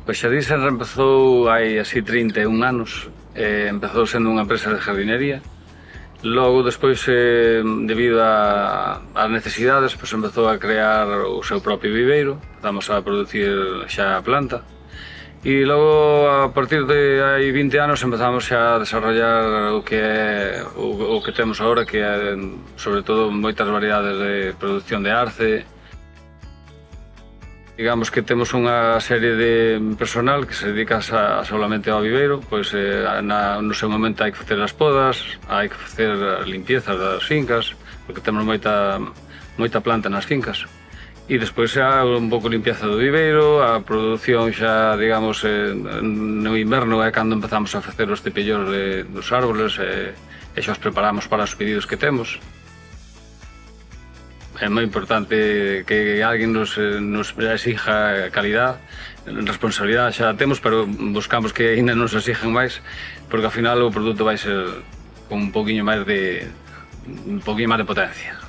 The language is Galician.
Pois Xardín Senra empezou hai así 31 anos. Empezou sendo unha empresa de jardinería. Logo, despois, debido ás necesidades, pois empezou a crear o seu propio viveiro. Empezamos a producir xa a planta. E logo, a partir de hai 20 anos, empezamos xa a desarrollar o que é o que temos agora, que é, sobre todo, moitas variedades de producción de arce. Digamos que temos unha serie de personal que se dedica solamente ao viveiro, pois no seu momento hai que facer as podas, hai que facer a limpieza das fincas, porque temos moita planta nas fincas. E despois xa un pouco limpieza do viveiro, a produción xa, digamos, no inverno é cando empezamos a facer os cepillos dos árboles e xa os preparamos para os pedidos que temos. É moi importante que alguén nos exija calidad, responsabilidade xa temos, pero buscamos que ainda nos exijan máis, porque ao final o produto vai ser con un poquinho máis de potencia.